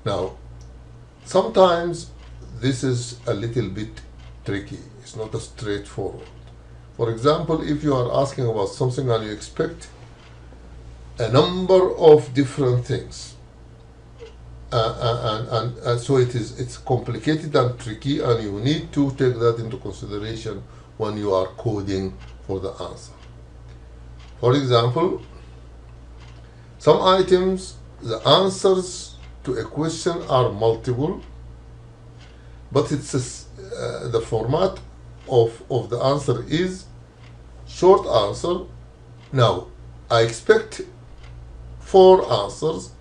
Now, sometimes this is a little bit tricky. It's not a straightforward. For example, if you are asking about something and you expect a number of different things, and so it's complicated and tricky, and you need to take that into consideration when you are coding for the answer. For example, some items, the answers to a question are multiple, but the format of the answer is short answer. Now, I expect four answers,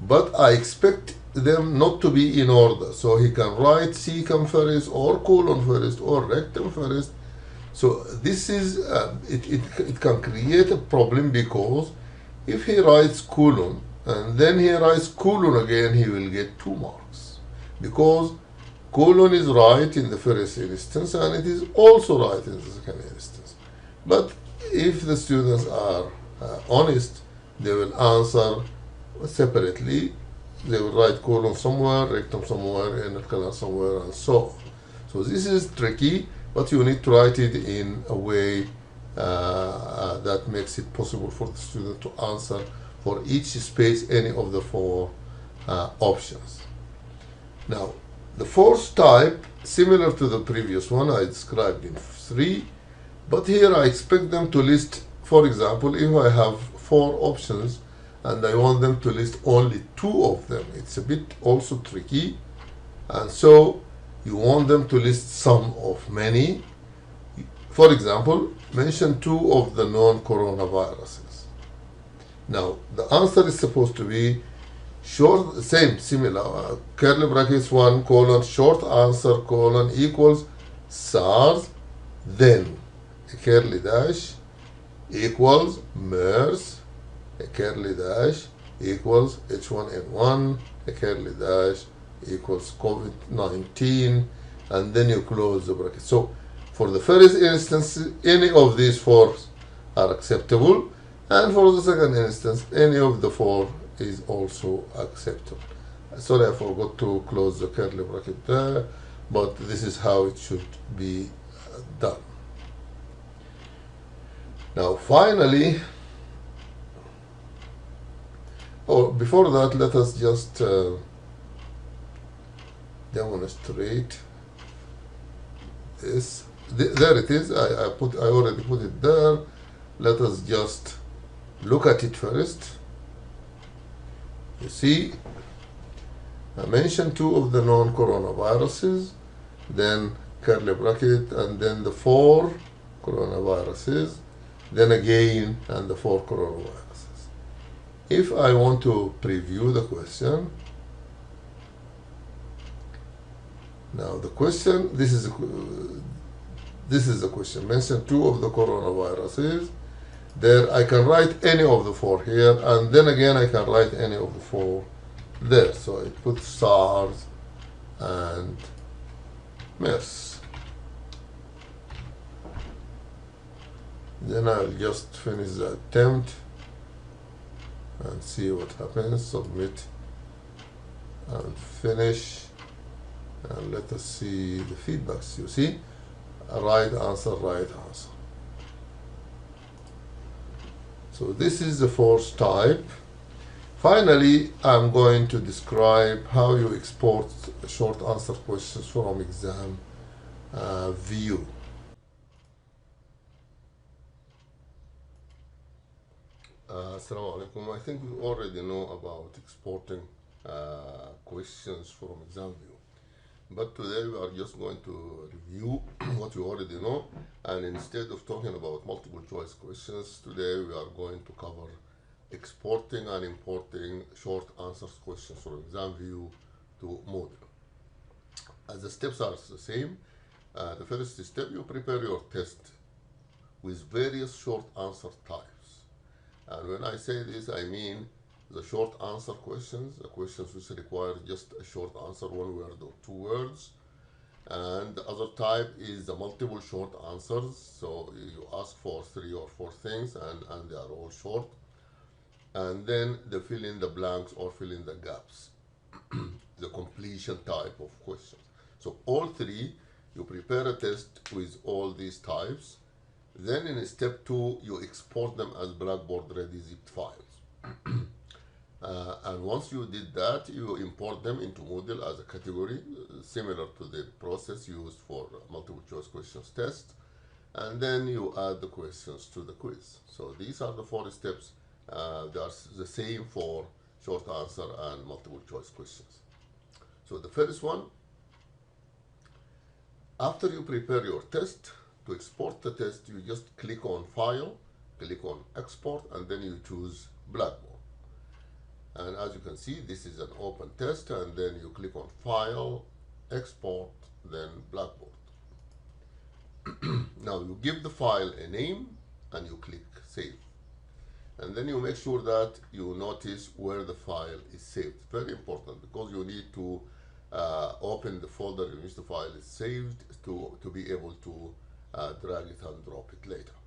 but I expect them not to be in order. So he can write secant first, or colon first, or rectum first. So this is, it can create a problem, because if he writes colon and then he writes colon again, he will get 2 marks, because colon is right in the first instance and it is also right in the second instance. But if the students are honest, they will answer separately. They will write colon somewhere, rectum somewhere, inner canal somewhere, and so on. So this is tricky, but you need to write it in a way that makes it possible for the student to answer for each space any of the four options. Now, the fourth type, similar to the previous one, I described in 3, but here I expect them to list, for example, if I have 4 options and I want them to list only 2 of them, it's a bit also tricky, and so you want them to list some of many. For example, mention 2 of the known coronaviruses. Now, the answer is supposed to be short, similar, curly brackets 1 colon, short answer colon equals SARS, then a curly dash equals MERS, a curly dash equals H1N1, a curly dash equals COVID-19, and then you close the bracket. So for the first instance, any of these 4 are acceptable, and for the second instance, any of the 4 is also acceptable. Sorry, I forgot to close the curly bracket there, but this is how it should be done. Now, finally, before that, let us just demonstrate this. There it is. I already put it there. Let us just look at it first. You see, I mentioned 2 of the known coronaviruses, then curly bracket, and then the 4 coronaviruses, then again, and the 4 coronaviruses. If I want to preview the question, now the question, this is the question. Mention 2 of the coronaviruses. There I can write any of the 4 here, and then again I can write any of the 4 there. So I put SARS and MERS. Then I'll just finish the attempt and see what happens. Submit and finish, and let us see the feedbacks. You see, right answer, right answer. So this is the 4th type. Finally, I'm going to describe how you export short answer questions from exam view. Assalamu alaikum. I think we already know about exporting questions from exam view. But today we are just going to review what you already know, and instead of talking about multiple choice questions, today we are going to cover exporting and importing short answers questions from exam view to Moodle. As the steps are the same, the first step, you prepare your test with various short answer types. And when I say this, I mean the short answer questions, the questions which require just a short answer, 1 word or 2 words. And the other type is the multiple short answers. So you ask for 3 or 4 things, and they are all short. And then the fill in the blanks or fill in the gaps. completion type of questions. So all three, you prepare a test with all these types. Then in step 2, you export them as Blackboard ready zipped files. And once you did that, you import them into Moodle as a category, similar to the process used for multiple choice questions test. And then you add the questions to the quiz. So these are the 4 steps. They are the same for short answer and multiple choice questions. So the first one, after you prepare your test, to export the test, you just click on File, click on Export, and then you choose Blackboard. And as you can see, this is an open test, and then you click on File, Export, then Blackboard. Now you give the file a name and you click Save. And then you make sure that you notice where the file is saved. Very important, because you need to open the folder in which the file is saved to be able to drag it and drop it later.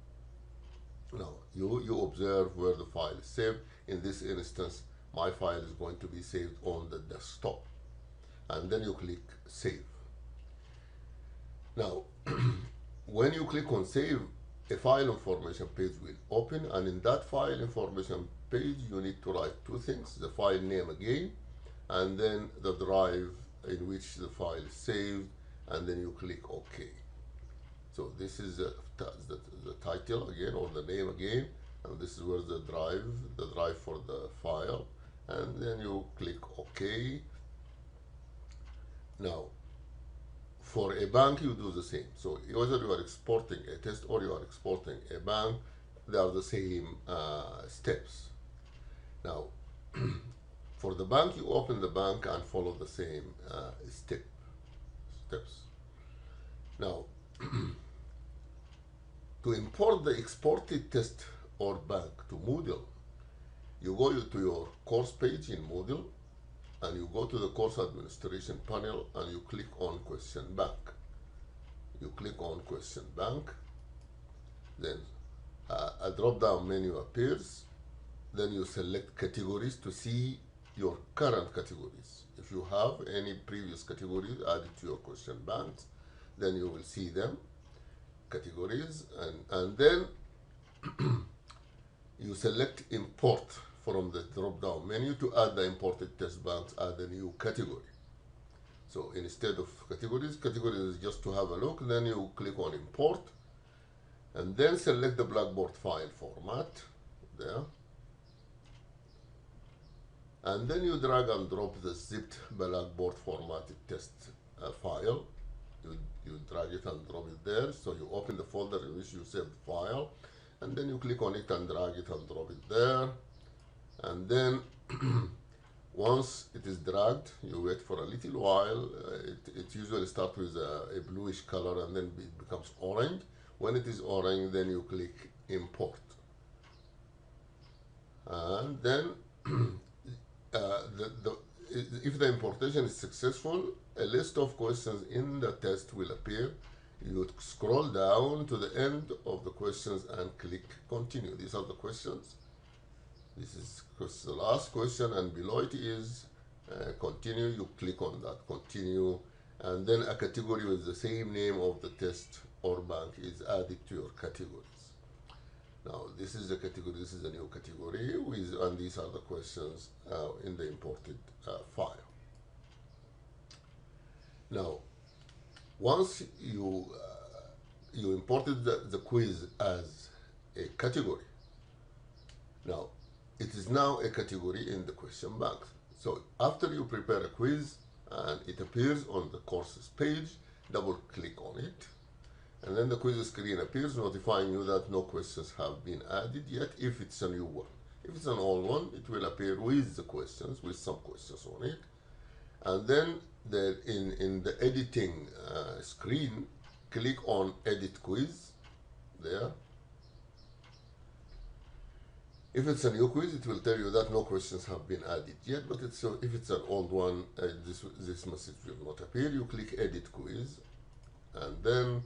Now you observe where the file is saved. In this instance, my file is going to be saved on the desktop. And then you click Save. Now when you click on Save, a file information page will open, and in that file information page you need to write 2 things: the file name again, and then the drive in which the file is saved, and then you click OK. So this is the title again, or the name again, and this is where the drive for the file, and then you click OK. Now for a bank, you do the same. So whether you are exporting a test or you are exporting a bank, they are the same steps. Now, for the bank, you open the bank and follow the same steps. Now, to import the exported test or bank to Moodle, you go to your course page in Moodle, and you go to the course administration panel and you click on question bank. You click on question bank, then a drop down menu appears. Then you select categories to see your current categories. If you have any previous categories added to your question banks, then you will see them, categories, and then you select import from the drop-down menu to add the imported test banks, add a new category. So instead of categories is just to have a look. Then you click on import, and then select the Blackboard file format there, and then you drag and drop the zipped Blackboard formatted test file. You drag it and drop it there. So you open the folder in which you saved the file, and then you click on it and drag it and drop it there. And then once it is dragged, you wait for a little while. It usually starts with a bluish color, and then it becomes orange. When it is orange, then you click import. And then if the importation is successful, a list of questions in the test will appear. You would scroll down to the end of the questions and click continue. These are the questions. This is the last question, and below it is continue. You click on that continue, and then a category with the same name of the test or bank is added to your categories. Now this is the category, this is a new category, and these are the questions in the imported file. Now once you imported the quiz as a category, now it is now a category in the question bank. So after you prepare a quiz and it appears on the courses page, double click on it, and then the quiz screen appears notifying you that no questions have been added yet if it's a new one. If it's an old one, it will appear with the questions, with some questions on it. And then in the editing screen, click on edit quiz there. If it's a new quiz, it will tell you that no questions have been added yet, but if it's an old one, this message will not appear. You click edit quiz, and then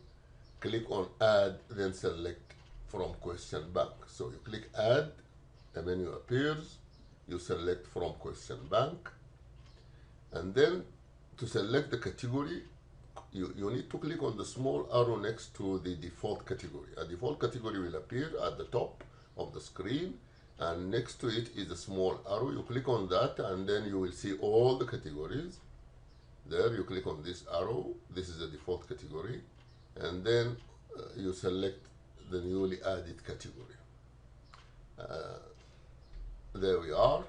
click on add, then select from question bank. So you click add, a menu appears, you select from question bank, and then to select the category, you need to click on the small arrow next to the default category. A default category will appear at the top of the screen, and next to it is a small arrow. You click on that, and then you will see all the categories. There, you click on this arrow. This is the default category, and then you select the newly added category. There we are.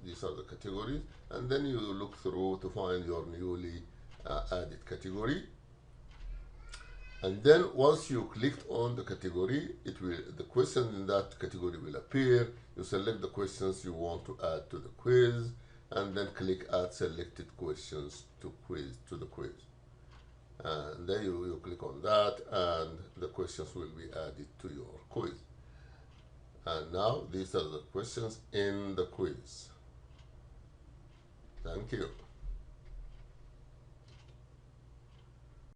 These are the categories, and then you look through to find your newly added category. And then once you clicked on the category, the question in that category will appear. You select the questions you want to add to the quiz, and then click add selected questions to the quiz. And then you click on that, and the questions will be added to your quiz. And now these are the questions in the quiz. Thank you.